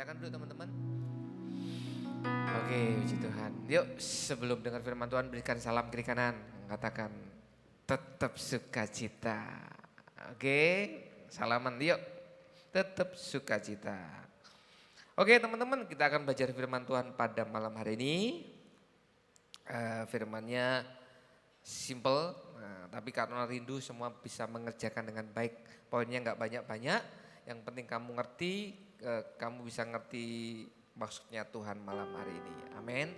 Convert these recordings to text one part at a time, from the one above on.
Silakan dulu teman-teman. Oke, puji Tuhan. Yuk, sebelum dengar firman Tuhan berikan salam kiri kanan. Katakan tetap sukacita. Oke, salaman yuk. Tetap sukacita. Oke teman-teman, kita akan belajar firman Tuhan pada malam hari ini. Firmannya simple, tapi karena rindu semua bisa mengerjakan dengan baik. Poinnya nggak banyak-banyak, yang penting kamu ngerti, kamu bisa ngerti maksudnya Tuhan malam hari ini. Amin.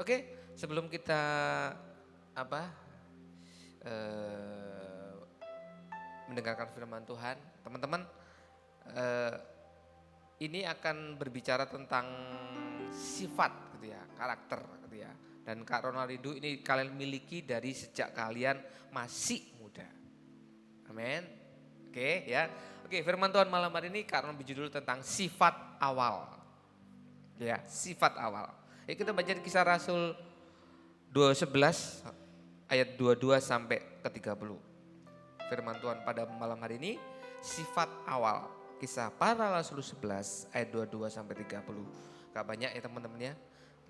Oke, sebelum kita mendengarkan firman Tuhan, teman-teman, ini akan berbicara tentang sifat gitu ya, karakter gitu ya. Dan Kak Ronaldo ini kalian miliki dari sejak kalian masih muda. Amin. Oke ya. Oke, firman Tuhan malam hari ini karena berjudul tentang sifat awal. Ya, sifat awal. Kita baca di Kisah Rasul 2:11 ayat 22 sampai ke 30. Firman Tuhan pada malam hari ini sifat awal. Kisah Para Rasul 11 ayat 22 sampai 30. Gak banyak ya teman-teman ya.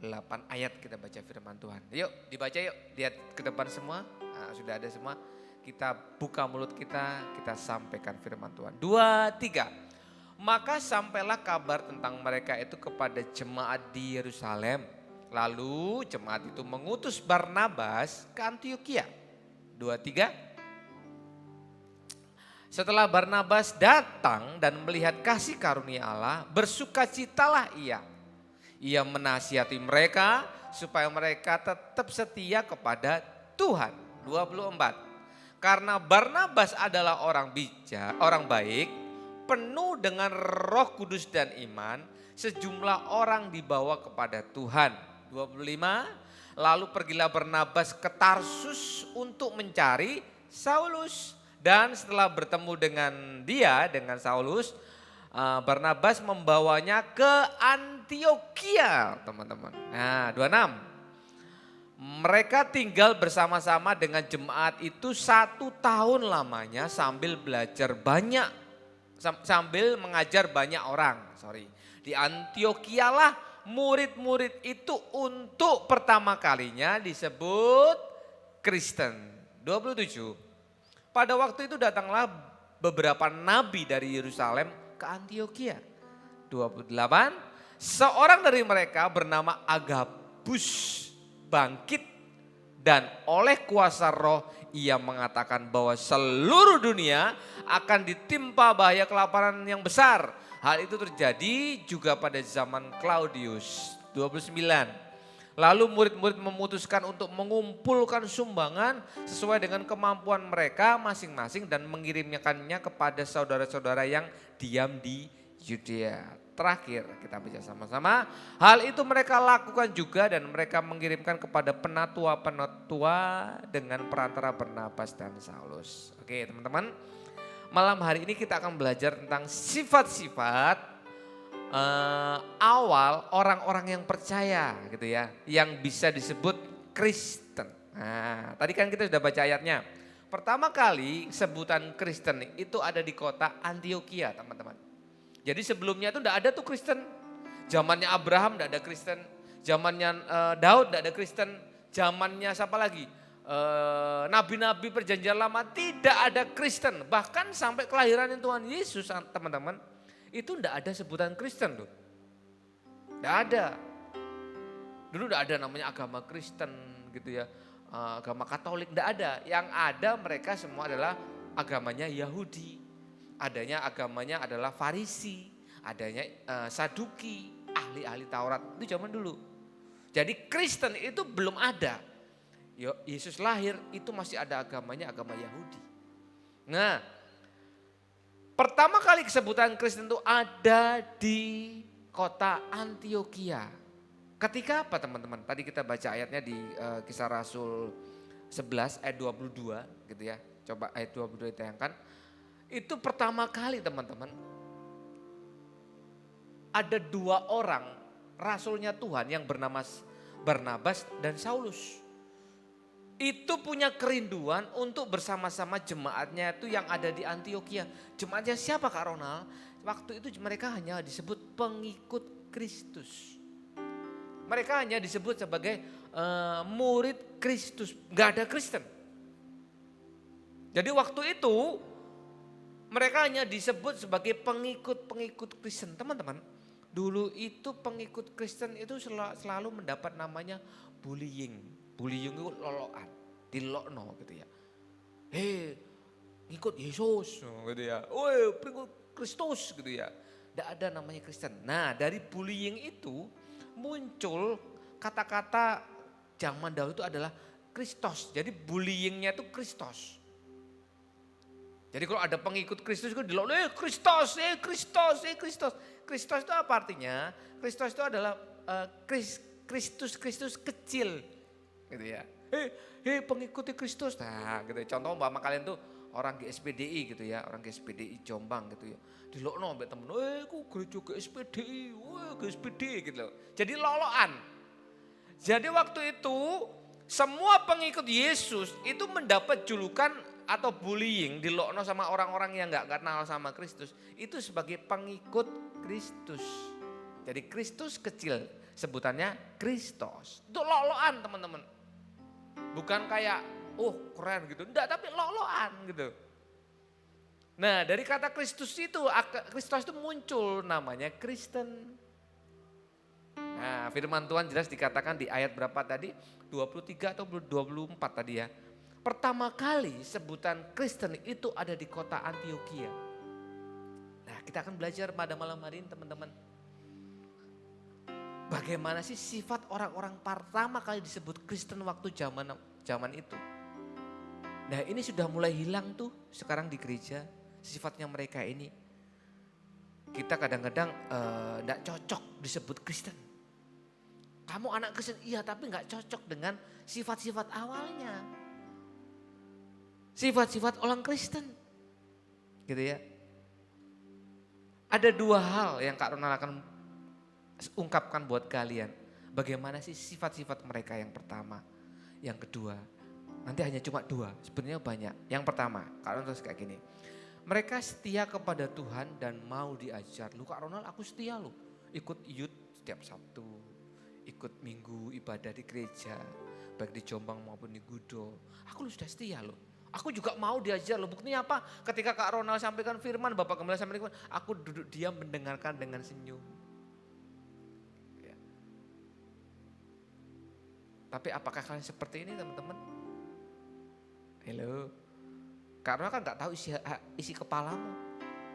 8 ayat kita baca firman Tuhan. Yuk dibaca yuk, lihat ke depan semua. Nah, sudah ada semua. Kita buka mulut kita sampaikan firman Tuhan. 2, 3. Maka sampailah kabar tentang mereka itu kepada jemaat di Yerusalem. Lalu jemaat itu mengutus Barnabas ke Antiokhia. 2, 3. Setelah Barnabas datang dan melihat kasih karunia Allah, bersukacitalah ia. Ia menasihati mereka supaya mereka tetap setia kepada Tuhan. 24. Karena Barnabas adalah orang bijak, orang baik, penuh dengan Roh Kudus dan iman, sejumlah orang dibawa kepada Tuhan. 25. Lalu pergilah Barnabas ke Tarsus untuk mencari Saulus. Dan setelah bertemu dengan Saulus, Barnabas membawanya ke Antiokhia, teman-teman. Nah, 26. Mereka tinggal bersama-sama dengan jemaat itu 1 tahun lamanya sambil belajar banyak, sambil mengajar banyak orang. Di Antiokhia lah murid-murid itu untuk pertama kalinya disebut Kristen. 27. Pada waktu itu datanglah beberapa nabi dari Yerusalem ke Antiokhia. 28. Seorang dari mereka bernama Agabus bangkit dan oleh kuasa roh ia mengatakan bahwa seluruh dunia akan ditimpa bahaya kelaparan yang besar. Hal itu terjadi juga pada zaman Claudius. 29. Lalu murid-murid memutuskan untuk mengumpulkan sumbangan sesuai dengan kemampuan mereka masing-masing dan mengirimkannya kepada saudara-saudara yang diam di Yudea. Terakhir kita baca sama-sama. Hal itu mereka lakukan juga dan mereka mengirimkan kepada penatua-penatua dengan perantara Barnabas dan Saulus. Oke teman-teman, malam hari ini kita akan belajar tentang sifat-sifat awal orang-orang yang percaya gitu ya, yang bisa disebut Kristen. Nah, tadi kan kita sudah baca ayatnya. Pertama kali sebutan Kristen itu ada di kota Antiokhia, teman-teman. Jadi sebelumnya itu tidak ada tuh Kristen. Zamannya Abraham tidak ada Kristen, zamannya Daud tidak ada Kristen, zamannya siapa lagi? Nabi-nabi perjanjian lama tidak ada Kristen. Bahkan sampai kelahiran Tuhan Yesus, teman-teman, itu enggak ada sebutan Kristen loh. Enggak ada. Dulu enggak ada namanya agama Kristen gitu ya. Agama Katolik enggak ada. Yang ada mereka semua adalah agamanya Yahudi. Adanya agamanya adalah Farisi. Adanya Saduki, ahli-ahli Taurat. Itu zaman dulu. Jadi Kristen itu belum ada. Yesus lahir itu masih ada agamanya agama Yahudi. Nah, pertama kali kesebutan Kristen itu ada di kota Antiokhia. Ketika apa teman-teman? Tadi kita baca ayatnya di Kisah Rasul 11 ayat 22 gitu ya. Coba ayat 22 ditayangkan. Itu pertama kali teman-teman. Ada 2 orang rasulnya Tuhan yang bernama Barnabas dan Saulus. itu punya kerinduan untuk bersama-sama jemaatnya itu yang ada di Antioquia. Jemaatnya siapa Kak Ronald? Waktu itu mereka hanya disebut pengikut Kristus. Mereka hanya disebut sebagai murid Kristus, nggak ada Kristen. Jadi waktu itu mereka hanya disebut sebagai pengikut-pengikut Kristen. Teman-teman, dulu itu pengikut Kristen itu selalu mendapat namanya bullying. Bullying itu lolokan, dilokno gitu ya. Ngikut Yesus gitu ya. Pengikut Kristus gitu ya. Tidak ada namanya Kristen. Nah, dari bullying itu muncul kata-kata zaman dahulu itu adalah Kristos. Jadi bullyingnya itu Kristos. Jadi kalau ada pengikut Kristus itu dilokno, Kristos, Kristos, Kristos. Kristos itu apa artinya? Kristos itu adalah Kristus kecil. Gitu ya. Pengikuti Kristus. Nah, gitu. Contoh umpama kalian tuh orang GSPDI gitu ya, orang GSPDI Jombang gitu ya. Dilokno mbek temen, ku gereja GSPDI, GSPDI gitu loh. Jadi lolokan. Jadi waktu itu semua pengikut Yesus itu mendapat julukan atau bullying, dilokno sama orang-orang yang enggak kenal sama Kristus, itu sebagai pengikut Kristus. Jadi Kristus kecil, sebutannya Kristos. Itu lolokan teman-teman. Bukan kayak, keren gitu. Enggak, tapi lolokan gitu. Nah dari kata Kristus itu muncul namanya Kristen. Nah firman Tuhan jelas dikatakan di ayat berapa tadi? 23 atau 24 tadi ya. Pertama kali sebutan Kristen itu ada di kota Antioquia. Nah kita akan belajar pada malam hari ini teman-teman. Bagaimana sih sifat orang-orang pertama kali disebut Kristen waktu zaman itu. Nah ini sudah mulai hilang tuh sekarang di gereja sifatnya mereka ini. Kita kadang-kadang gak cocok disebut Kristen. Kamu anak Kristen iya tapi gak cocok dengan sifat-sifat awalnya. Sifat-sifat orang Kristen. Gitu ya. Ada dua hal yang Kak Ronald akan ungkapkan buat kalian. Bagaimana sih sifat-sifat mereka yang pertama. Yang kedua, nanti hanya cuma dua, sebenarnya banyak. Yang pertama, Kak Ronald terus kayak gini. Mereka setia kepada Tuhan dan mau diajar. Lu Kak Ronald aku setia lu. Ikut youth setiap Sabtu. Ikut minggu ibadah di gereja. Baik di Jombang maupun di Gudo. Aku lu sudah setia lu. Aku juga mau diajar loh. Buktinya apa? Ketika Kak Ronald sampaikan firman, Bapak Gembala sampaikan firman, aku duduk diam mendengarkan dengan senyum. Ya. Tapi apakah kalian seperti ini teman-teman? Halo. Kak Ronald kan gak tahu isi kepalamu.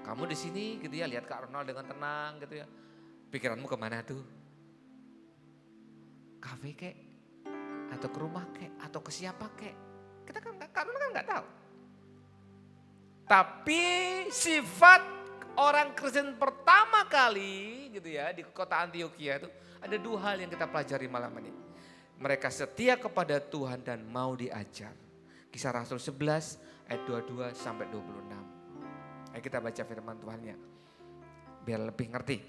Kamu di sini gitu ya, lihat Kak Ronald dengan tenang gitu ya. Pikiranmu kemana tuh? Kafe kek? Atau ke rumah kek? Atau ke siapa kek? Kita kan Kak Ronald kan gak tahu. Tapi sifat orang Kristen pertama kali gitu ya di kota Antioquia itu ada dua hal yang kita pelajari malam ini. Mereka setia kepada Tuhan dan mau diajar. Kisah Rasul 11 ayat 22 sampai 26. Ayo kita baca firman Tuhannya biar lebih ngerti.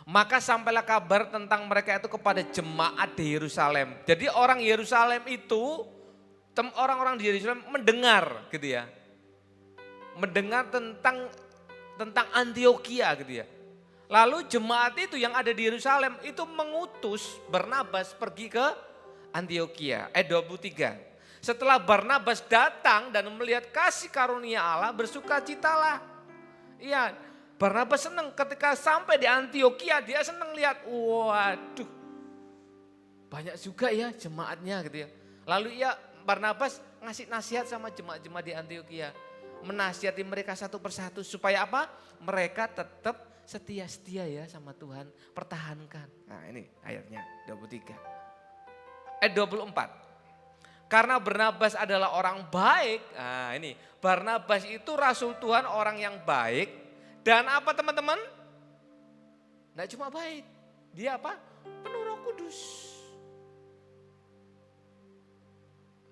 Maka sampailah kabar tentang mereka itu kepada jemaat di Yerusalem. Jadi orang Yerusalem itu, orang-orang di Yerusalem mendengar gitu ya. Mendengar tentang Antioquia gitu ya. Lalu jemaat itu yang ada di Yerusalem itu mengutus Barnabas pergi ke Antioquia. Ayat 23. Setelah Barnabas datang dan melihat kasih karunia Allah, bersukacitalah. Iya, Barnabas senang ketika sampai di Antioquia, dia senang lihat, waduh, banyak juga ya jemaatnya gitu ya. Lalu Barnabas ngasih nasihat sama jemaat-jemaat di Antioquia. Menasihati mereka satu persatu supaya apa? Mereka tetap setia-setia ya sama Tuhan, pertahankan. Nah ini ayatnya 23. Ayat 24. Karena Barnabas adalah orang baik. Nah ini Barnabas itu rasul Tuhan, orang yang baik. Dan apa teman-teman? Nggak cuma baik. Dia apa? Penuh Roh Kudus.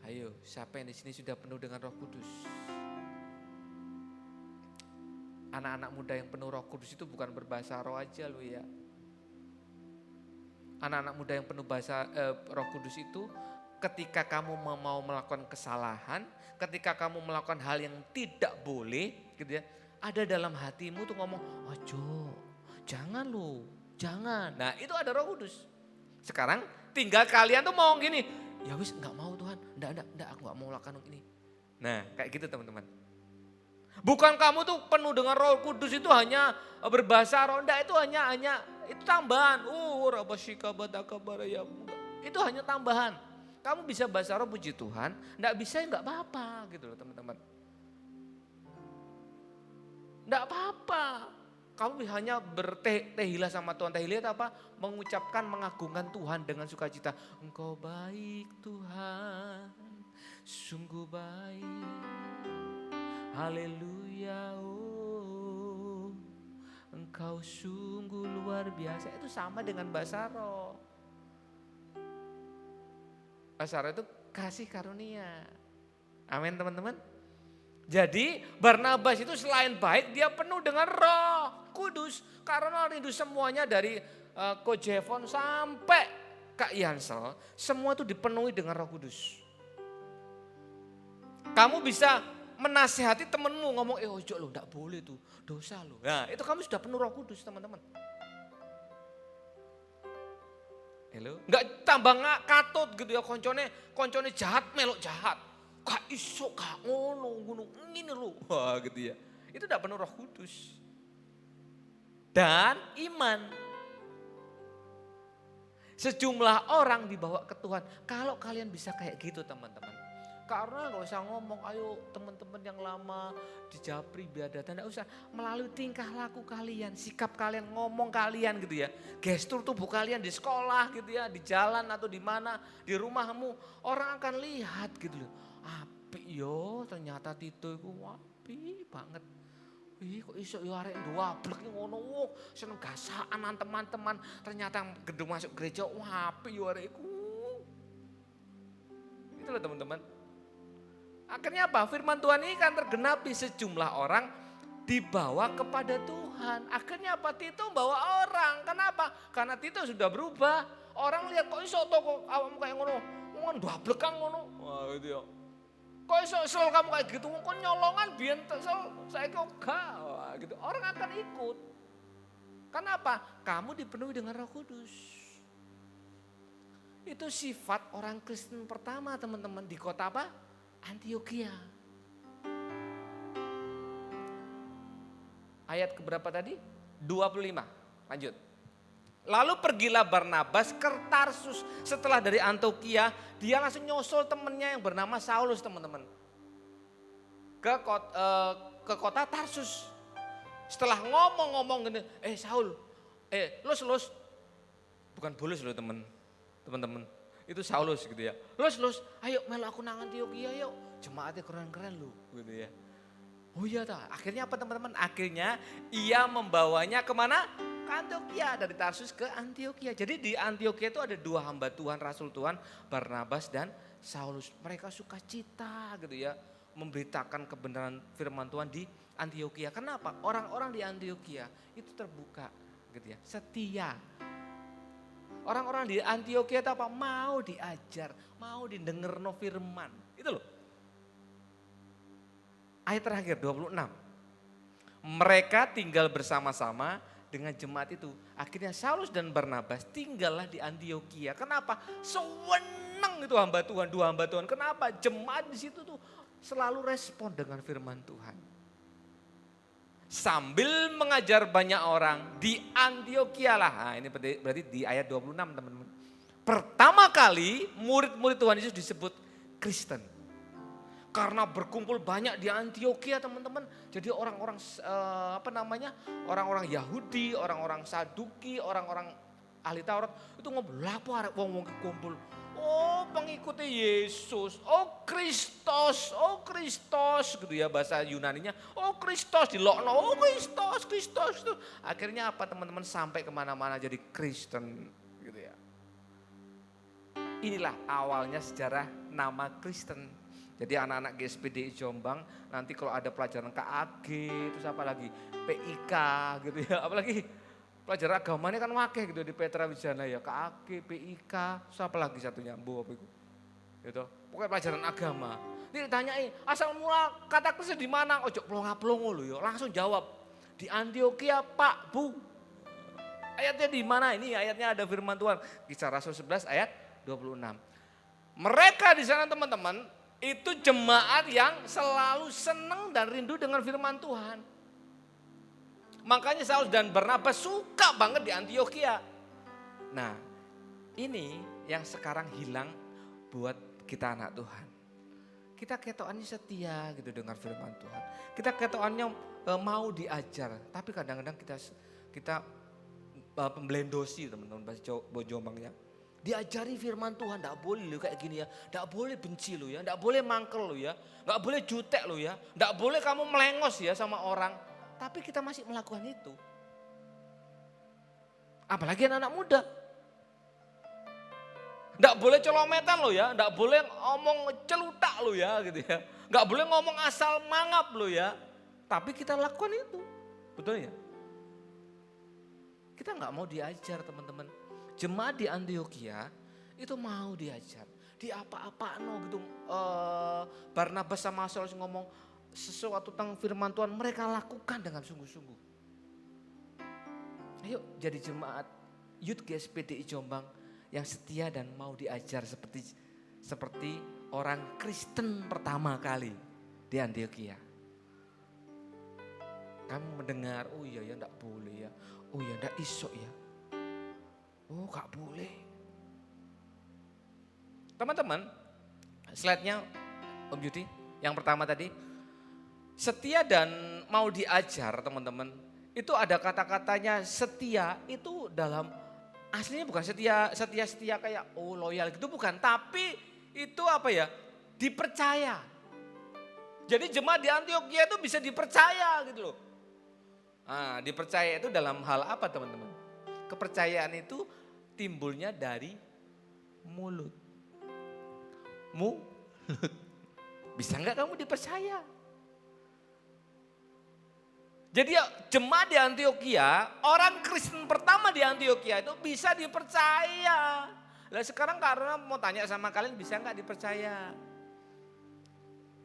Ayo, siapa yang di sini sudah penuh dengan Roh Kudus? Anak-anak muda yang penuh Roh Kudus itu bukan berbahasa roh aja loh ya. Anak-anak muda yang penuh bahasa Roh Kudus itu ketika kamu mau melakukan kesalahan, ketika kamu melakukan hal yang tidak boleh gitu ya. Ada dalam hatimu tuh ngomong, ojo, jangan lu, jangan. Nah itu ada Roh Kudus. Sekarang tinggal kalian tuh mau gini, ya wis nggak mau Tuhan, enggak aku nggak mau lakukan ini. Nah kayak gitu teman-teman. Bukan kamu tuh penuh dengan Roh Kudus itu hanya berbahasa roh, enggak itu hanya itu tambahan. Itu hanya tambahan. Kamu bisa bahasa roh puji Tuhan, enggak bisa ya enggak apa-apa gitu loh teman-teman. Enggak apa-apa. Kamu hanya bertehila sama Tuhan. Tehila itu apa? Mengucapkan, mengagungkan Tuhan dengan sukacita. Engkau baik Tuhan, sungguh baik. Haleluya, oh, engkau sungguh luar biasa. Itu sama dengan bahasa roh. Bahasa roh itu kasih karunia. Amin teman-teman. Jadi Barnabas itu selain baik, dia penuh dengan Roh Kudus. Karena rindu semuanya dari Coach Jevon sampai Kak Yansel, semua itu dipenuhi dengan Roh Kudus. Kamu bisa menasehati temenmu ngomong, ojo lo enggak boleh tuh, dosa lo. Nah itu kamu sudah penuh Roh Kudus teman-teman. Halo? Enggak tambah katut gitu ya, koncone jahat melok jahat. Kak iso kak ngono ngene lho. Wah gitu ya. Itu enggak penuh Roh Kudus. Dan iman. Sejumlah orang dibawa ke Tuhan. Kalau kalian bisa kayak gitu teman-teman. Karena gak usah ngomong, ayo teman-teman yang lama di Japri Biadatan, gak usah. Melalui tingkah laku kalian, sikap kalian, ngomong kalian gitu ya. Gestur tubuh kalian di sekolah gitu ya, di jalan atau di mana, di rumahmu. Orang akan lihat gitu loh. Apik yo, ternyata Tito itu apik banget. Ih kok iso yo arek duablek ngono, seneng gasaan teman-teman. Ternyata gedung masuk gereja, apik yo arek iku. Itu loh teman-teman. Akhirnya apa? Firman Tuhan ini kan tergenapi, sejumlah orang dibawa kepada Tuhan. Akhirnya apa? Tito bawa orang. Kenapa? Karena Tito sudah berubah. Orang lihat kok iso kok awakmu kayak ngono. Ngono duablekang ngono. Wah gitu ya. Kok iso sel kamu kayak gitu? Kok nyolongan biyen sel saiki gak. Wah gitu. Orang akan ikut. Kenapa? Kamu dipenuhi dengan Roh Kudus. Itu sifat orang Kristen pertama teman-teman di kota apa? Antioquia. Ayat keberapa tadi? 25. Lanjut. Lalu pergilah Barnabas ke Tarsus. Setelah dari Antioquia, dia langsung nyusul temannya yang bernama Saulus teman-teman. Ke kota Tarsus. Setelah ngomong-ngomong gini, Saul, Lus. Bukan bulus loh teman-teman. Itu Saulus gitu ya. Lus, ayo melu aku nang Antioquia yuk. Jemaatnya keren-keren lu gitu ya. Oh iya tak. Akhirnya apa teman-teman? Akhirnya ia membawanya kemana? Ke Antioquia. Dari Tarsus ke Antioquia. Jadi di Antioquia itu ada dua hamba Tuhan, Rasul Tuhan, Barnabas dan Saulus. Mereka suka cita gitu ya. Memberitakan kebenaran firman Tuhan di Antioquia. Kenapa? Orang-orang di Antioquia itu terbuka gitu ya. Setia. Orang-orang di Antioquia itu apa? Mau diajar, mau didengar no firman. Itu loh. Ayat terakhir 26. Mereka tinggal bersama-sama dengan jemaat itu. Akhirnya Saulus dan Barnabas tinggallah di Antioquia. Kenapa? Sewenang itu hamba Tuhan, dua hamba Tuhan. Kenapa? Jemaat di situ tuh selalu respon dengan firman Tuhan. Sambil mengajar banyak orang di Antioquia lah. Nah, ini berarti di ayat 26 teman-teman. Pertama kali murid-murid Tuhan Yesus disebut Kristen. Karena berkumpul banyak di Antioquia teman-teman. Jadi orang-orang orang-orang Yahudi, orang-orang Saduki, orang-orang ahli Taurat itu ngobrol lapor wong-wong kumpul. Oh pengikutnya Yesus, oh Kristus gitu ya bahasa Yunaninya. Oh Kristus dilokno, oh Kristus. Akhirnya apa teman-teman sampai kemana-mana jadi Kristen gitu ya. Inilah awalnya sejarah nama Kristen. Jadi anak-anak GSPDI Jombang nanti kalau ada pelajaran KAG, terus apa lagi PIK gitu ya, apalagi pelajaran agama ini kan wakil gitu di Petra Wijana ya, KAG, PIK, terus apa lagi satunya, Bu apa itu? gitu. Pokoknya pelajaran agama. Ini ditanyai, asal mula kata Kristen di mana? Ojo plonga-plongo lho ya, langsung jawab. Di Antioquia, Pak, Bu. Ayatnya di mana? Ini ayatnya ada firman Tuhan. Kisah Rasul 11 ayat 26. Mereka di sana teman-teman, itu jemaat yang selalu senang dan rindu dengan firman Tuhan. Makanya Saulus dan Barnabas suka banget di Antioquia. Nah, ini yang sekarang hilang buat kita anak Tuhan. Kita ketokannya setia gitu dengar firman Tuhan. Kita ketokannya mau diajar, tapi kadang-kadang kita pemblendosi teman-teman bahasa Jombangnya. Diajari firman Tuhan, enggak boleh lo kayak gini ya, enggak boleh benci lo ya, enggak boleh mangkel lo ya, enggak boleh jutek lo ya, enggak boleh kamu melengos ya sama orang. Tapi kita masih melakukan itu. Apalagi anak-anak muda. Enggak boleh colometan lo ya, enggak boleh ngomong celutak lo ya gitu ya. Enggak boleh ngomong asal mangap lo ya. Tapi kita lakukan itu. Betul ya? Kita enggak mau diajar teman-teman. Jemaat di Antioquia itu mau diajar. Di apa-apa gitu. Barnabas sama Saulus ngomong sesuatu tentang firman Tuhan, mereka lakukan dengan sungguh-sungguh. Ayo jadi jemaat Youth GSPDI Jombang yang setia dan mau diajar seperti orang Kristen pertama kali di Antioquia. Kamu mendengar, oh iya ya enggak boleh ya, oh iya enggak iso ya, oh enggak boleh. Teman-teman, slide-nya Om Yudi, yang pertama tadi, setia dan mau diajar teman-teman, itu ada kata-katanya setia itu dalam aslinya bukan setia kayak loyal gitu bukan, tapi itu apa ya? Dipercaya. Jadi jemaat di Antioquia itu bisa dipercaya gitu loh. Nah, dipercaya itu dalam hal apa teman-teman? Kepercayaan itu timbulnya dari mulut. Bisa enggak kamu dipercaya? Jadi jemaat di Antioquia, orang Kristen pertama di Antioquia itu bisa dipercaya. Lah sekarang karena mau tanya sama kalian, bisa nggak dipercaya?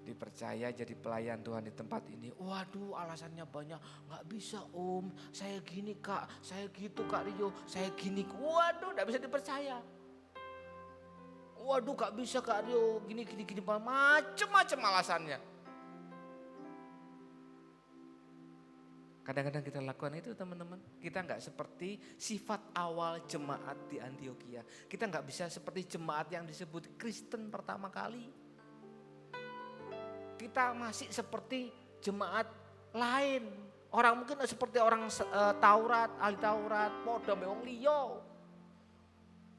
Dipercaya jadi pelayan Tuhan di tempat ini. Waduh alasannya banyak, nggak bisa Om, saya gini Kak, saya gitu Kak Rio, saya gini. Waduh nggak bisa dipercaya. Waduh nggak bisa Kak Rio, gini, macem-macem alasannya. Kadang-kadang kita lakukan itu teman-teman. Kita nggak seperti sifat awal jemaat di Antioquia. Kita nggak bisa seperti jemaat yang disebut Kristen pertama kali. Kita masih seperti jemaat lain. Orang mungkin seperti orang Taurat, ahli Taurat, podo wong liya.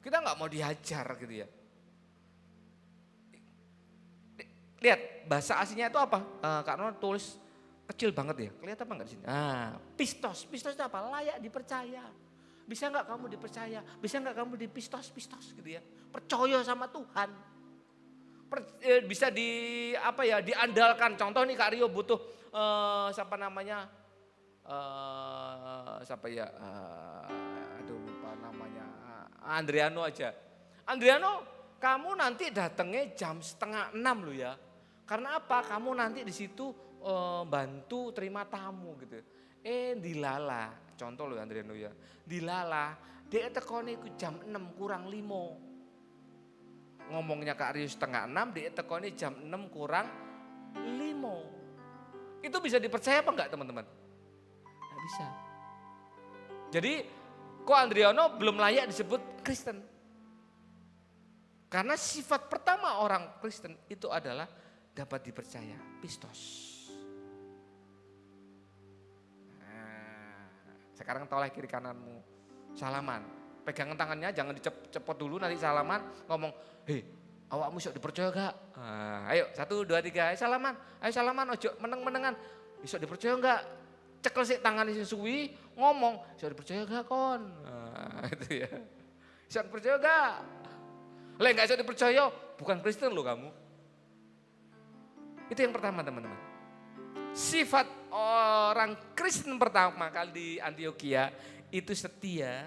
Kita nggak mau diajar gitu ya. Lihat bahasa aslinya itu apa? Karena tulis kecil banget ya, kelihatan apa enggak di sini? Pistos itu apa? Layak dipercaya. Bisa enggak kamu dipercaya? Bisa enggak kamu dipistos gitu ya? Percaya sama Tuhan. Bisa diandalkan. Contoh nih Kak Rio butuh lupa namanya. Andriano aja. Andriano, kamu nanti datangnya jam 5:30 loh ya. Karena apa? Kamu nanti di situ bantu terima tamu gitu. Dilala, contoh loh Andriano ya. Dilala, dia tekone ku jam 6 kurang 5. Ngomongnya Kak Rio 5:30, dia tekone jam 6 kurang 5. Itu bisa dipercaya apa enggak teman-teman? Enggak bisa. Jadi kok Andriano belum layak disebut Kristen? Karena sifat pertama orang Kristen itu adalah dapat dipercaya, pistos. Sekarang toleh kiri kananmu, salaman. Pegangan tangannya jangan dicepot dulu nanti salaman ngomong, hei awakmu sok dipercaya gak? Ayo 1, 2, 3, ayo salaman ojo meneng-menengan. Sok dipercaya gak? Cekel sih tangan isi suwi ngomong, sok dipercaya gak kon? Itu ya. Sok dipercaya gak? Lah gak sok dipercaya, bukan Kristen loh kamu. Itu yang pertama teman-teman. Sifat orang Kristen pertama kali di Antioquia itu setia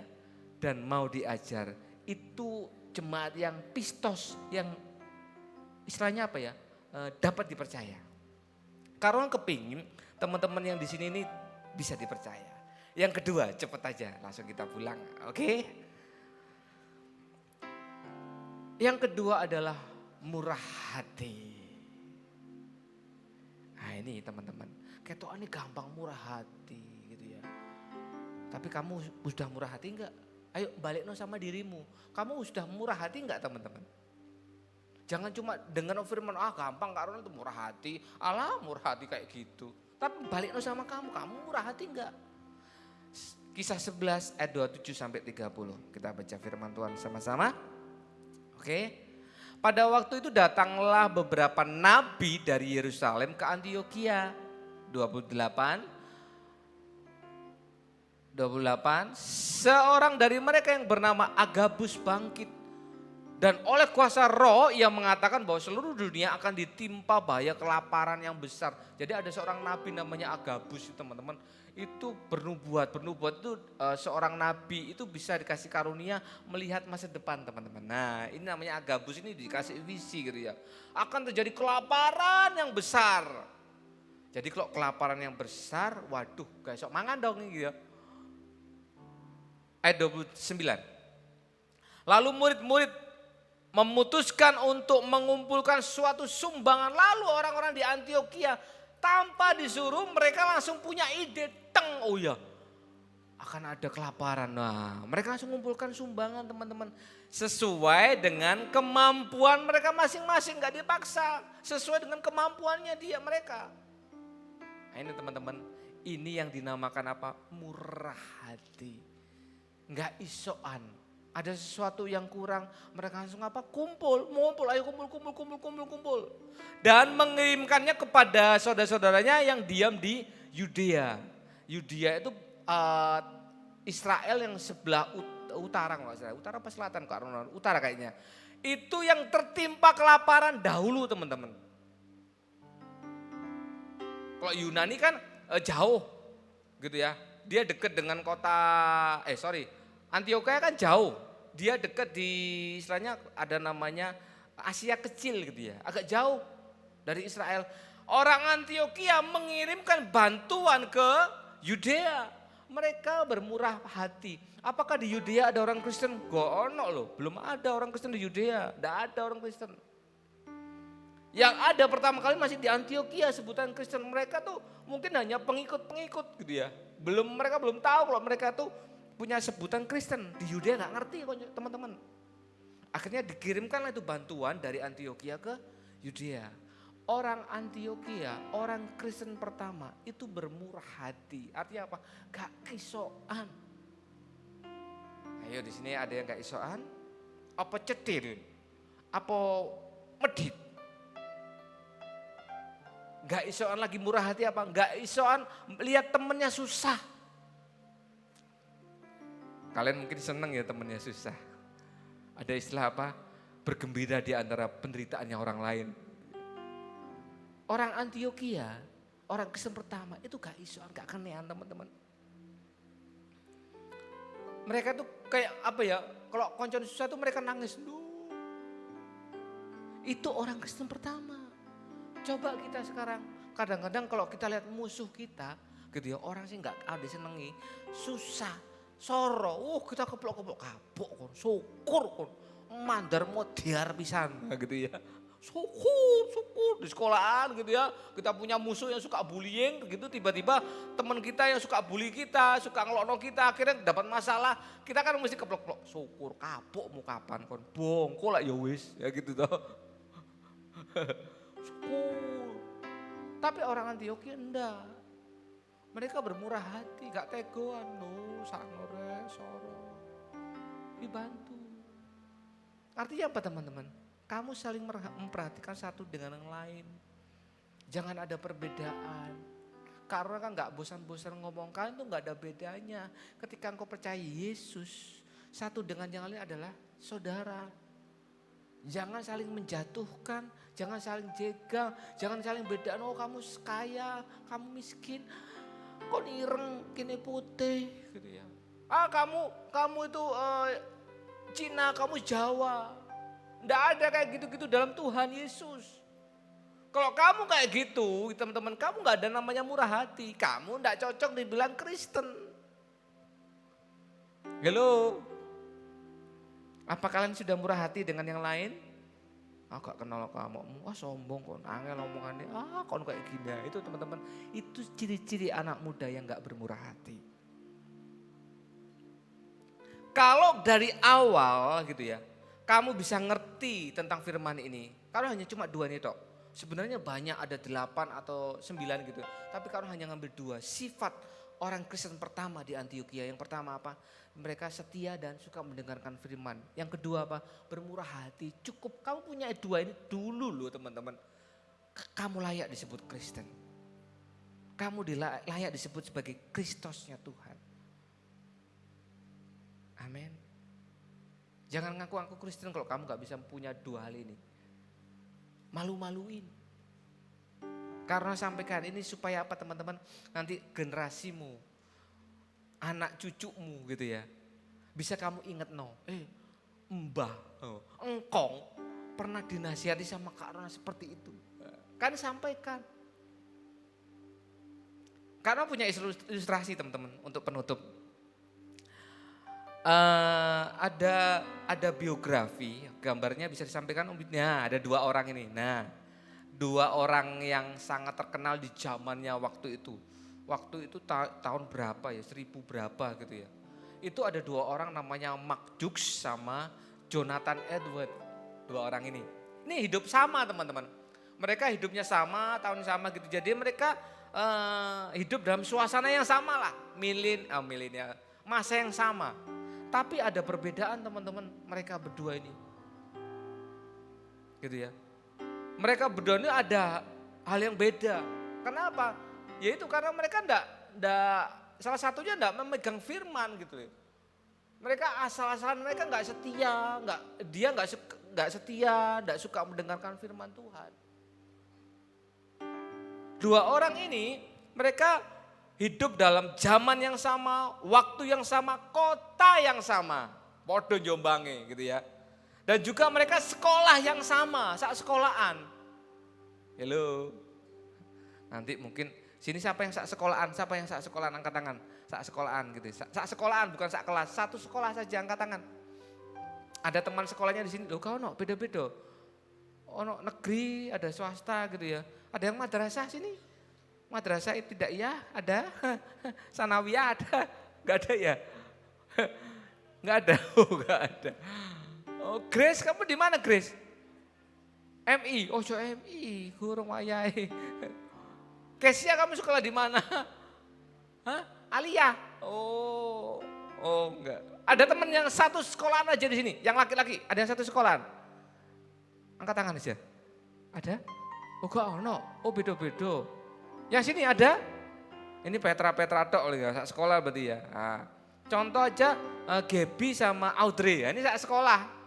dan mau diajar. Itu jemaat yang pistos, yang istilahnya apa ya, dapat dipercaya. Karena kepingin teman-teman yang di sini ini bisa dipercaya. Yang kedua, cepet aja langsung kita pulang, oke? Yang kedua adalah murah hati. Nah ini teman-teman, ketokan ini gampang murah hati gitu ya. Tapi kamu sudah murah hati enggak? Ayo balik sama dirimu. Kamu sudah murah hati enggak teman-teman? Jangan cuma dengan firman, gampang karena itu murah hati. Alah murah hati kayak gitu. Tapi balik sama kamu murah hati enggak? Kisah 11 ayat 27 sampai 30. Kita baca firman Tuhan sama-sama. Oke. Pada waktu itu datanglah beberapa nabi dari Yerusalem ke Antiokhia. 28. Seorang dari mereka yang bernama Agabus bangkit. Dan oleh kuasa roh ia mengatakan bahwa seluruh dunia akan ditimpa bahaya kelaparan yang besar. Jadi ada seorang nabi namanya Agabus teman-teman. Itu bernubuat itu seorang nabi itu bisa dikasih karunia melihat masa depan teman-teman. Nah ini namanya Agabus ini dikasih visi gitu ya. Akan terjadi kelaparan yang besar. Jadi kalau kelaparan yang besar, waduh gak sok mangan dong gitu ya. Ayat 29. Lalu murid-murid memutuskan untuk mengumpulkan suatu sumbangan. Lalu orang-orang di Antiokhia tanpa disuruh mereka langsung punya ide. Oh ya akan ada kelaparan. Nah mereka langsung mengumpulkan sumbangan teman-teman. Sesuai dengan kemampuan mereka masing-masing, gak dipaksa. Sesuai dengan kemampuannya mereka. Nah ini teman-teman, ini yang dinamakan apa? Murah hati. Gak isoan. Ada sesuatu yang kurang, mereka langsung apa? Ayo kumpul. Dan mengirimkannya kepada saudara-saudaranya yang diam di Yudea. Yudea itu Israel yang sebelah utara, utara apa selatan? Utara kayaknya. Itu yang tertimpa kelaparan dahulu teman-teman. Kalau Yunani kan jauh gitu ya. Dia dekat dengan Antiokhia kan jauh, dia dekat di istilahnya ada namanya Asia Kecil gitu ya, agak jauh dari Israel. Orang Antiokhia mengirimkan bantuan ke Yudea, mereka bermurah hati. Apakah di Yudea ada orang Kristen? Belum ada orang Kristen di Yudea, tidak ada orang Kristen. Yang ada pertama kali masih di Antiokhia sebutan Kristen, mereka tuh mungkin hanya pengikut-pengikut gitu ya. Mereka belum tahu kalau mereka tuh punya sebutan Kristen. Di Yudea gak ngerti teman-teman. Akhirnya dikirimkanlah itu bantuan dari Antiokhia ke Yudea. Orang Antiokhia, orang Kristen pertama itu bermurah hati. Artinya apa? Gak kisoan. Ayo di sini ada yang gak isoan? Apa cetil? Apa medit? Gak isoan lagi murah hati apa? Gak isoan lihat temennya susah. Kalian mungkin senang ya temennya susah. Ada istilah apa? Bergembira di antara penderitaannya orang lain. Orang Antiokhia, orang Kristen pertama itu gak isoan, gak kenean teman-teman. Mereka tuh kayak apa ya, kalau konco susah tuh mereka nangis. Itu orang Kristen pertama. Coba kita sekarang, kadang-kadang kalau kita lihat musuh kita, gitu ya, orang sih gak ada senengi, susah. Soro, kita keplok-keplok kapok kon, syukur kon, mandar modiar pisan gitu ya. Syukur di sekolahan gitu ya. Kita punya musuh yang suka bullying gitu, tiba-tiba teman kita yang suka bully kita, suka ngelokno kita, akhirnya dapat masalah. Kita kan mesti keplok-keplok, syukur kapok mau kapan kon, bongko lah ya wis, ya gitu toh. Syukur. Tapi orang Antiokhia enggak. Mereka bermurah hati, gak tegoan, sanore, soro, dibantu. Artinya apa teman-teman? Kamu saling memperhatikan satu dengan yang lain. Jangan ada perbedaan. Karena kan gak bosan-bosan ngomong, kalian tuh gak ada bedanya. Ketika engkau percaya Yesus, satu dengan yang lain adalah saudara. Jangan saling menjatuhkan, jangan saling jegal, jangan saling bedaan, kamu kaya, kamu miskin. Kok ireng kini putih gitu ya. Kamu itu Cina, kamu Jawa. Enggak ada kayak gitu-gitu dalam Tuhan Yesus. Kalau kamu kayak gitu, teman-teman, kamu enggak ada namanya murah hati. Kamu enggak cocok dibilang Kristen. Halo. Apa kalian sudah murah hati dengan yang lain? Gak kenal kamu, sombong kok, angel omongannya, kok kayak gini. Itu teman-teman, itu ciri-ciri anak muda yang gak bermurah hati. Kalau dari awal gitu ya, kamu bisa ngerti tentang firman ini. Kalau hanya cuma 2 nih tok. Sebenarnya banyak, ada 8 atau 9 gitu. Tapi kalau hanya ngambil 2, sifat orang Kristen pertama di Antioquia. Yang pertama apa? Mereka setia dan suka mendengarkan firman. Yang kedua apa? Bermurah hati. Cukup kamu punya 2 ini dulu loh teman-teman. Kamu layak disebut Kristen. Kamu layak disebut sebagai Kristosnya Tuhan. Amin. Jangan ngaku-ngaku Kristen kalau kamu gak bisa punya 2 hal ini. Malu-maluin. Karena sampaikan ini supaya apa teman-teman? Nanti generasimu, anak cucumu gitu ya. Bisa kamu ingat mbah, engkong pernah dinasihati sama Kak Rona seperti itu. Kan sampaikan. Karena punya ilustrasi teman-teman untuk penutup. Ada biografi, gambarnya bisa disampaikan. Nah, ada 2 orang ini. Nah, 2 orang yang sangat terkenal di zamannya waktu itu. Waktu itu tahun berapa ya, 1000 berapa gitu ya. Itu ada 2 orang namanya Mark Jukes sama Jonathan Edwards. 2 orang ini. Ini hidup sama teman-teman. Mereka hidupnya sama, tahun sama gitu. Jadi mereka hidup dalam suasana yang sama lah. Milenial, masa yang sama. Tapi ada perbedaan teman-teman mereka berdua ini. Gitu ya. Mereka berdua ini ada hal yang beda. Kenapa? Yaitu karena mereka salah satunya enggak memegang firman gitu. Mereka asal-asalan, mereka enggak setia, dia enggak setia, enggak suka mendengarkan firman Tuhan. 2 orang ini mereka hidup dalam zaman yang sama, waktu yang sama, kota yang sama. Podo Jombange gitu ya. Dan juga mereka sekolah yang sama, saat sekolahan. Halo. Nanti mungkin sini siapa yang saat sekolahan angkat tangan. Saat sekolahan gitu. Saat sekolahan bukan saat kelas, satu sekolah saja angkat tangan. Ada teman sekolahnya di sini. Loh kau beda-beda. Ono negeri, ada swasta gitu ya. Ada yang madrasah sini. Madrasah itu tidak ya, ada. Sanawiyah ada. Enggak ada ya? Enggak ada. Enggak ada. Oh, Grace, kamu di mana Grace? MI. Oh, MI, gurung wayahe. Kesia, kamu sekolah di mana? Hah? Alia. Oh, enggak. Ada teman yang satu sekolahan aja di sini, yang laki-laki. Ada yang satu sekolahan. Angkat tangan aja. Ada? Oh, enggak ono. Oh, beda-beda. Yang sini ada? Ini Petra tok ya, sekolah berarti ya. Nah, contoh aja Gaby sama Audrey. Ini saat sekolah.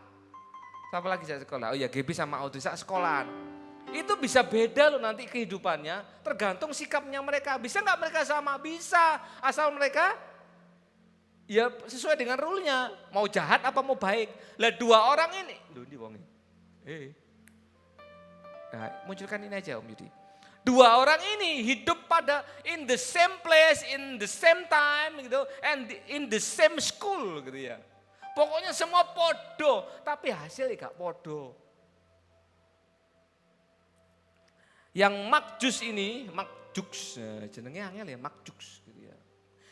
Siapa lagi saat sekolah? Oh ya, Gaby sama Audrey saat sekolahan. Itu bisa beda loh nanti kehidupannya, tergantung sikapnya mereka. Bisa nggak mereka sama? Bisa, asal mereka ya sesuai dengan rule-nya. Mau jahat apa mau baik. Lah 2 orang ini, loh ini wong ini. Nah, munculkan ini aja Om Yudi. 2 orang ini hidup pada in the same place, in the same time gitu, and in the same school gitu ya. Pokoknya semua podo, tapi hasilnya gak podo. Yang Mark Jukes, jenenge angel ya, Mark Jukes gitu ya.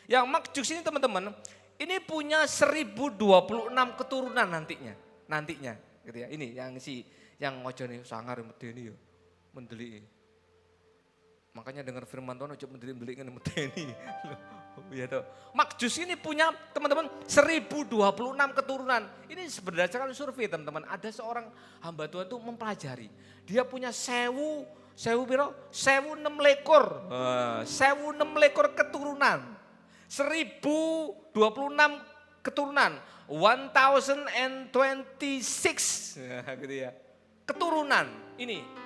Yang Mark Jukes ini teman-teman, ini punya 1026 keturunan nantinya gitu ya. Ini yang ngojone sangar medeni ya, mendeli. Makanya dengar firman Tuhan ojo mendeli kan medeni. Ya toh. Mark Jukes ini punya teman-teman 1026 keturunan. Ini berdasarkan survei teman-teman. Ada seorang hamba Tuhan itu mempelajari. Dia punya 1006 lekor. 1006 lekor keturunan. 1026 keturunan. 1026 gitu ya. Keturunan ini.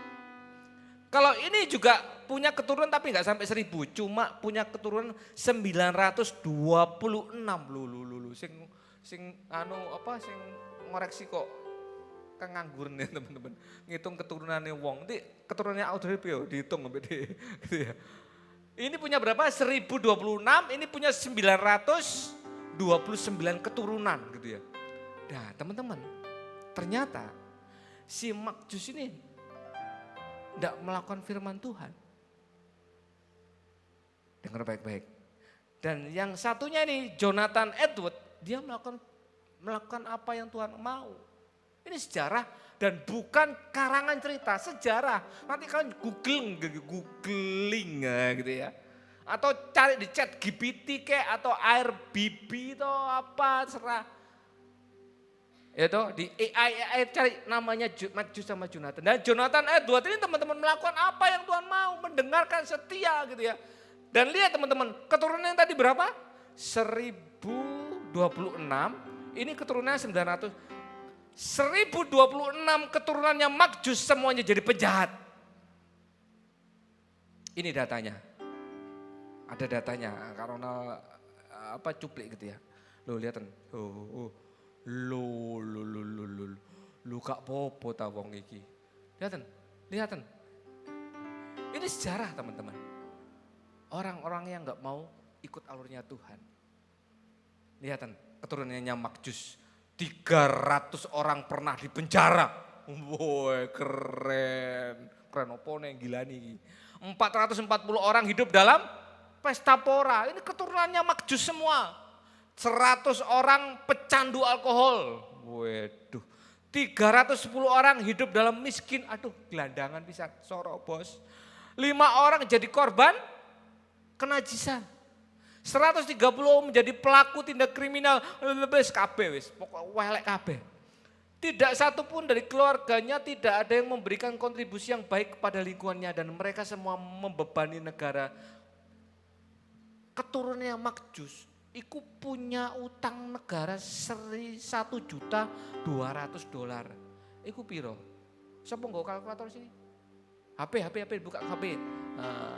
Kalau ini juga punya keturunan tapi enggak sampai 1000, cuma punya keturunan 926. Lulu sing ngoreksi kok kengangguran ya teman-teman. Ngitung keturunannya wong. Nanti keturunannya Audrey Pio dihitung sampai di gitu ya. Ini punya berapa? 1026, ini punya 929 keturunan gitu ya. Nah teman-teman, ternyata si Makjus ini tidak melakukan firman Tuhan. Dengar baik-baik. Dan yang satunya ini Jonathan Edward, dia melakukan apa yang Tuhan mau. Ini sejarah dan bukan karangan cerita, sejarah. Nanti kalian googling gitu ya. Atau cari di chat GPT kayak atau AirBB atau apa serah. Itu di AI cari namanya Makjus sama Jonathan. Dan Jonathan Edward ini teman-teman melakukan apa yang Tuhan mau, mendengarkan setia gitu ya. Dan lihat teman-teman, keturunan yang tadi berapa? 1026, ini keturunannya 900. 1026 keturunannya Makjus semuanya jadi penjahat. Ini datanya. Ada datanya, karena apa cuplik gitu ya. Lo lihat Lu gak popo ta wong iki. Lihaten. Ini sejarah teman-teman. Orang-orang yang gak mau ikut alurnya Tuhan. Lihaten keturunannya Makjus. 300 orang pernah dipenjara. Woi keren. Keren apa nih gila nih. 440 orang hidup dalam pesta pora. Ini keturunannya Makjus semua. 100 orang pecandu alkohol. Waduh. 310 orang hidup dalam miskin. Aduh gelandangan bisa sorok bos. 5 orang jadi korban kenajisan. 130 menjadi pelaku tindak kriminal. Lebes kabeh wis. Pokok welek kabeh. Tidak satu pun dari keluarganya tidak ada yang memberikan kontribusi yang baik kepada lingkungannya. Dan mereka semua membebani negara. Keturunannya Makjus. Iku punya utang negara $1.200.000. Iku piro? Siapa nggak kalkulator sini? HP, buka HP.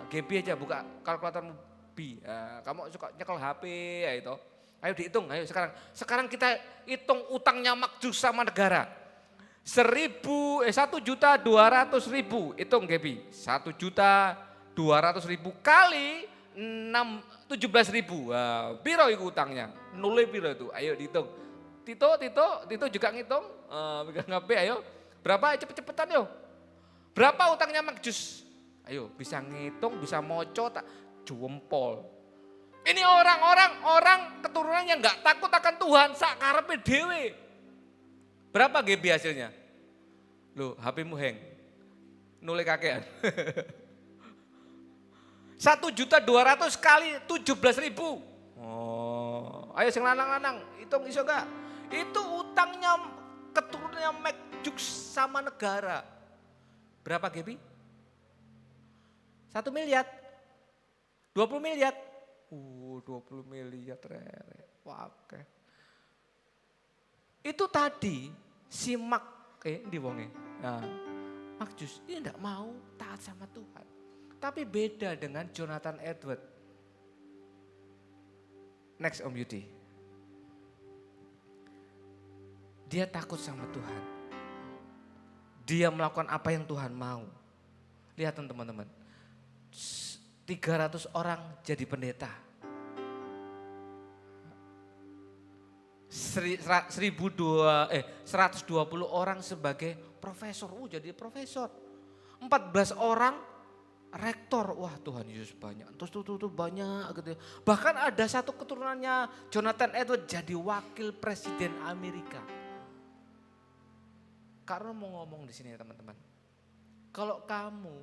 GB aja buka kalkulatormu B. Kamu suka nyekel HP ya itu. Ayo dihitung, ayo sekarang. Sekarang kita hitung utangnya Makjus sama negara. 1.200.000 hitung GB. 1.200.000 kali 17.000. Piro itu utangnya? Nule piro itu? Ayo dihitung. Tito juga ngitung. Pegang HP ayo. Berapa? Cepet-cepetan yuk. Berapa utangnya Makjus? Ayo bisa ngitung, bisa moco tak jempol. Ini orang keturunan yang gak takut akan Tuhan, sakarepe dhewe. Berapa GB hasilnya? Loh, HP-mu hang. Nule kakean. 1.200.000 kali 17.000. Oh, ayo sing lanang-lanang, hitung iso gak? Itu utangnya keturunannya Makjus sama negara. Berapa GB? 1 miliar. 20 miliar. 20 miliar. Wah, oke. Itu tadi si di wonge. Nah, Makjus ini enggak mau taat sama Tuhan. Tapi beda dengan Jonathan Edward. Next Om Yudi. Dia takut sama Tuhan. Dia melakukan apa yang Tuhan mau. Lihat teman-teman. 300 orang jadi pendeta. 120 orang sebagai profesor. Jadi profesor. 14 orang rektor. Wah Tuhan Yesus banyak. Terus tuh banyak gitu. Bahkan ada satu keturunannya Jonathan Edward jadi wakil presiden Amerika. Karena mau ngomong di sini teman-teman. Kalau kamu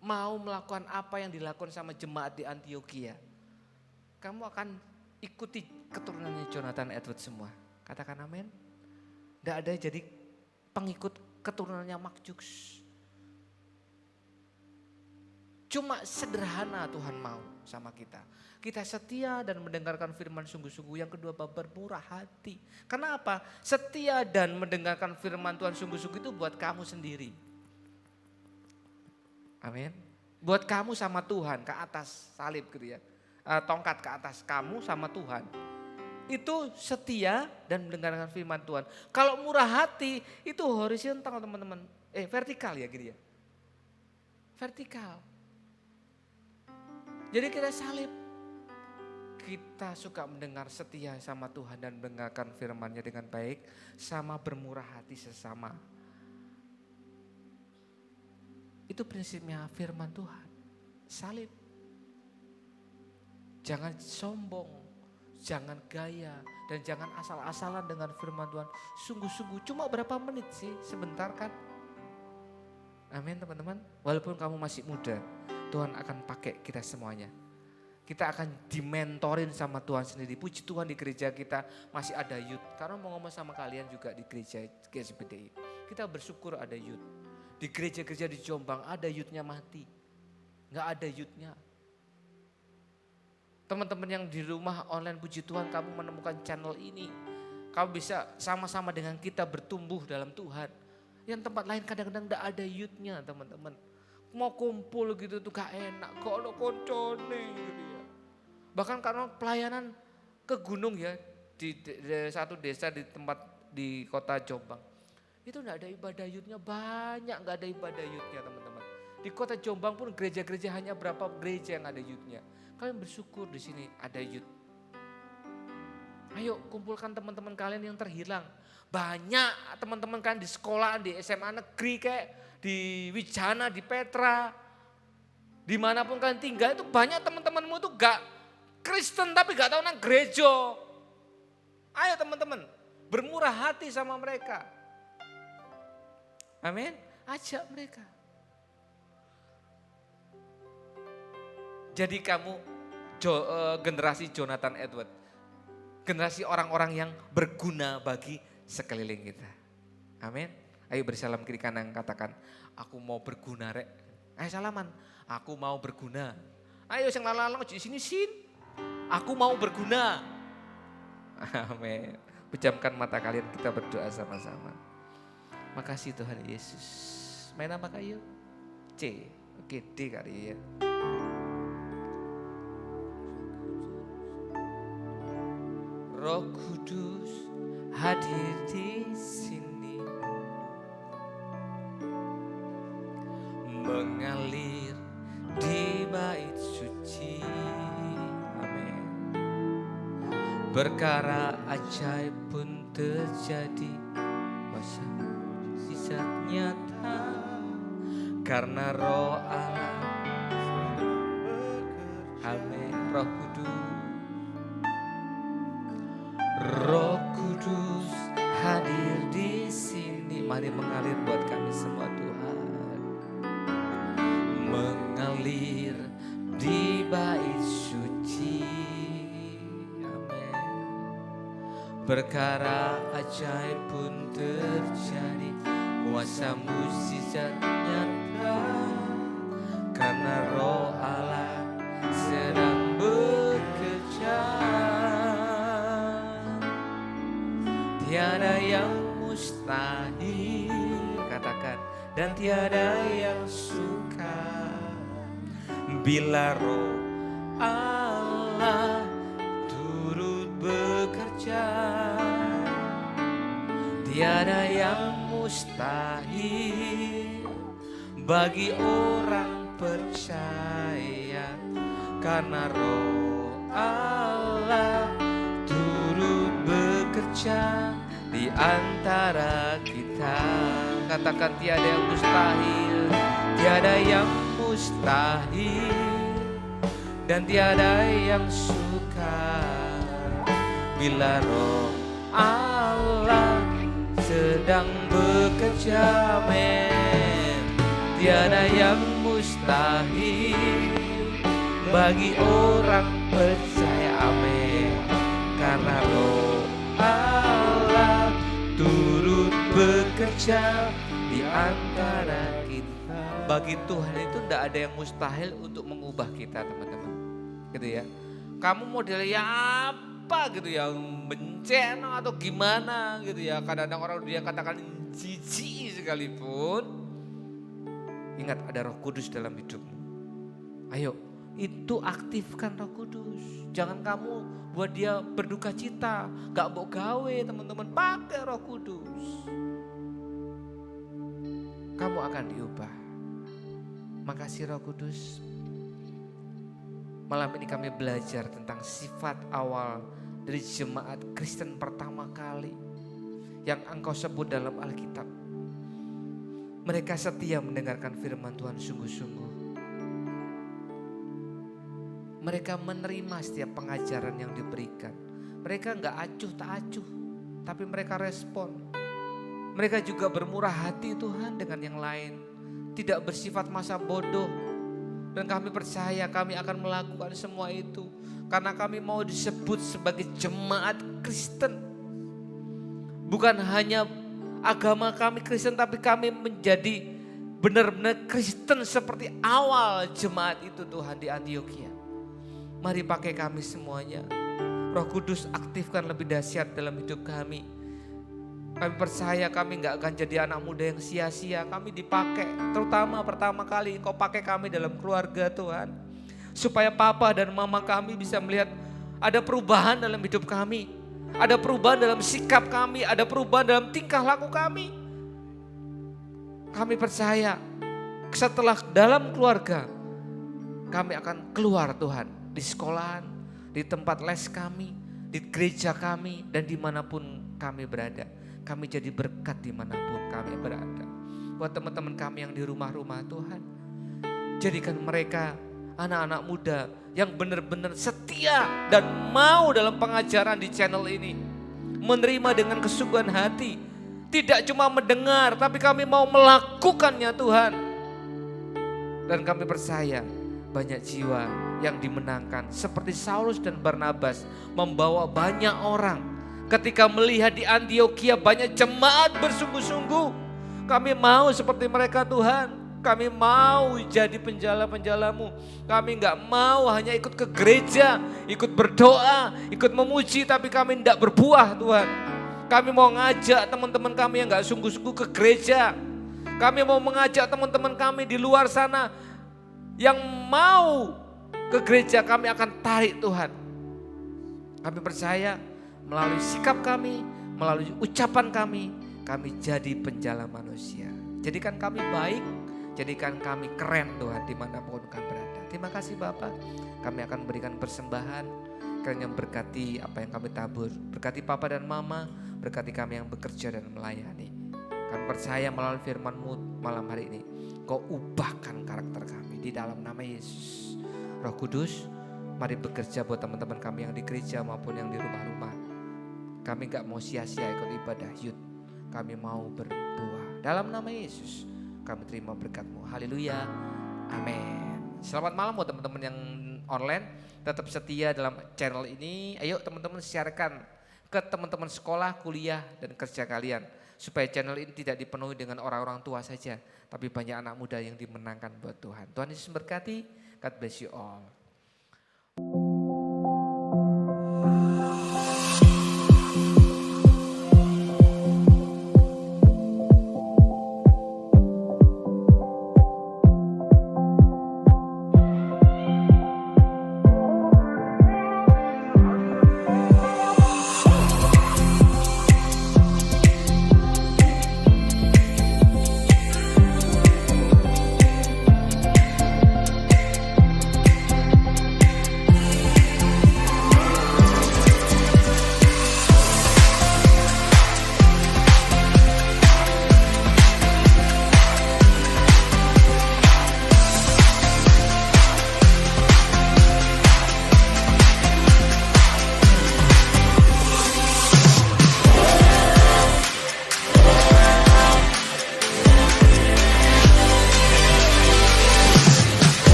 mau melakukan apa yang dilakukan sama jemaat di Antioquia, kamu akan ikuti keturunannya Jonathan Edward semua. Katakan amin. Tidak ada jadi pengikut keturunannya Makjus. Cuma sederhana Tuhan mau sama kita. Kita setia dan mendengarkan firman sungguh-sungguh. Yang kedua bermurah hati. Kenapa? Setia dan mendengarkan firman Tuhan sungguh-sungguh itu buat kamu sendiri. Amin. Buat kamu sama Tuhan ke atas salib gitu ya. Tongkat ke atas kamu sama Tuhan. itu setia dan mendengarkan firman Tuhan. Kalau murah hati itu horizontal teman-teman. Vertikal ya gitu ya. Vertikal. Jadi kita salib. Kita suka mendengar setia sama Tuhan dan mendengarkan firman-Nya dengan baik. Sama bermurah hati sesama. Itu prinsipnya firman Tuhan. Salib. Jangan sombong, jangan gaya, dan jangan asal-asalan dengan firman Tuhan. Sungguh-sungguh, cuma berapa menit sih, sebentar kan? Amin teman-teman. Walaupun kamu masih muda, Tuhan akan pakai kita semuanya. Kita akan dimentorin sama Tuhan sendiri. Puji Tuhan di gereja kita masih ada youth. Karena mau ngomong sama kalian juga di gereja GSBDI. Kita bersyukur ada youth. Di gereja-gereja di Jombang ada youthnya mati. Nggak ada youthnya. Teman-teman yang di rumah online, puji Tuhan kamu menemukan channel ini. Kamu bisa sama-sama dengan kita bertumbuh dalam Tuhan. Yang tempat lain kadang-kadang tidak ada youthnya teman-teman. Mau kumpul gitu tuh gak enak. Kok ada koncone gitu ya. Bahkan karena pelayanan ke gunung ya. Di satu desa di tempat di kota Jombang. Itu tidak ada ibadah youthnya, banyak gak ada ibadah youthnya teman-teman. Di kota Jombang pun gereja-gereja hanya berapa gereja yang ada youthnya. Kalian bersyukur di sini ada youth. Ayo kumpulkan teman-teman kalian yang terhilang. Banyak teman-teman kalian di sekolah, di SMA negeri kayak di Wijana, di Petra. Dimanapun kalian tinggal itu banyak teman-temanmu itu gak Kristen tapi gak tahu nang gereja. Ayo teman-teman bermurah hati sama mereka. Amin, ajak mereka. Jadi kamu generasi Jonathan Edward. Generasi orang-orang yang berguna bagi sekeliling kita. Amin. Ayo bersalam kiri kanan katakan, aku mau berguna rek. Ayo salaman, aku mau berguna. Ayo sing lalang di sini sin. Aku mau berguna. Amin. Pejamkan mata kalian, kita berdoa sama-sama. Makasih Tuhan Yesus. Main apa kayu? C. Oke, D kali ya. Roh Kudus hadir di sini, mengalir di bait suci. Amin. Perkara ajaib pun terjadi, masa mujizat nyata, karena Roh Allah. Amin. Roh Kudus. Roh Kudus hadir di sini. Mari mengalir buat kami semua Tuhan. Mengalir di bait suci. Amin. Perkara ajaib pun terjadi, kuasa mujizat nyata, karena Roh Allah sedang bekerja. Tiada yang mustahil, katakan, dan tiada yang sukar bila Roh Allah turut bekerja. Tiada yang mustahil bagi orang percaya, karena Roh Allah turut bekerja di antara kita. Katakan tiada yang mustahil, tiada yang mustahil, dan tiada yang sukar bila Roh Allah sedang bekerja. Men, tiada yang mustahil bagi orang percaya. Amin. Karena Roh Allah turut bekerja di antara kita. Bagi Tuhan itu tidak ada yang mustahil untuk mengubah kita teman-teman. Gitu ya. Kamu modelnya apa gitu ya, bencana atau gimana gitu ya. Kadang-kadang orang dia katakan jijik sekalipun. Ingat ada Roh Kudus dalam hidupmu. Ayo itu aktifkan Roh Kudus. Jangan kamu buat dia berduka cita, gak mau gawe teman-teman, pakai Roh Kudus. Kamu akan diubah. Makasih Roh Kudus. Malam ini kami belajar tentang sifat awal dari jemaat Kristen pertama kali yang Engkau sebut dalam Alkitab. Mereka setia mendengarkan firman Tuhan sungguh-sungguh. Mereka menerima setiap pengajaran yang diberikan. Mereka enggak acuh tak acuh, tapi mereka respon. Mereka juga bermurah hati Tuhan dengan yang lain. Tidak bersifat masa bodoh. Dan kami percaya kami akan melakukan semua itu. Karena kami mau disebut sebagai jemaat Kristen. Bukan hanya agama kami Kristen, tapi kami menjadi benar-benar Kristen seperti awal jemaat itu Tuhan di Antioquia. Mari pakai kami semuanya. Roh Kudus aktifkan lebih dahsyat dalam hidup kami. Kami percaya kami gak akan jadi anak muda yang sia-sia. Kami dipakai, terutama pertama kali Engkau pakai kami dalam keluarga Tuhan. Supaya papa dan mama kami bisa melihat ada perubahan dalam hidup kami. Ada perubahan dalam sikap kami, ada perubahan dalam tingkah laku kami. Kami percaya setelah dalam keluarga, kami akan keluar Tuhan. Di sekolahan, di tempat les kami, di gereja kami, dan dimanapun kami berada. Kami jadi berkat dimanapun kami berada. Buat teman-teman kami yang di rumah-rumah Tuhan, jadikan mereka anak-anak muda yang benar-benar setia dan mau dalam pengajaran di channel ini. Menerima dengan kesungguhan hati. Tidak cuma mendengar, tapi kami mau melakukannya Tuhan. Dan kami percaya banyak jiwa yang dimenangkan. Seperti Saulus dan Barnabas membawa banyak orang. Ketika melihat di Antioquia banyak jemaat bersungguh-sungguh. Kami mau seperti mereka Tuhan. Kami mau jadi penjala-penjalamu. Kami gak mau hanya ikut ke gereja, ikut berdoa, ikut memuji, tapi kami tidak berbuah Tuhan. Kami mau ngajak teman-teman kami yang gak sungguh-sungguh ke gereja. Kami mau mengajak teman-teman kami di luar sana yang mau ke gereja, kami akan tarik Tuhan. Kami percaya melalui sikap kami, melalui ucapan kami jadi penjala manusia. Jadikan kami baik, jadikan kami keren Tuhan dimanapun kami berada. Terima kasih Bapak, kami akan berikan persembahan, kiranya berkati apa yang kami tabur. Berkati Papa dan Mama, berkati kami yang bekerja dan melayani. Kami percaya melalui firman-Mu malam hari ini, Kau ubahkan karakter kami di dalam nama Yesus. Roh Kudus, mari bekerja buat teman-teman kami yang di gereja maupun yang di rumah-rumah. Kami gak mau sia-sia ikut ibadah Yud. Kami mau berbuah. Dalam nama Yesus, kami terima berkat-Mu. Haleluya. Amin. Selamat malam buat teman-teman yang online. Tetap setia dalam channel ini. Ayo teman-teman siarkan ke teman-teman sekolah, kuliah, dan kerja kalian. Supaya channel ini tidak dipenuhi dengan orang-orang tua saja. Tapi banyak anak muda yang dimenangkan buat Tuhan. Tuhan Yesus memberkati. God bless you all.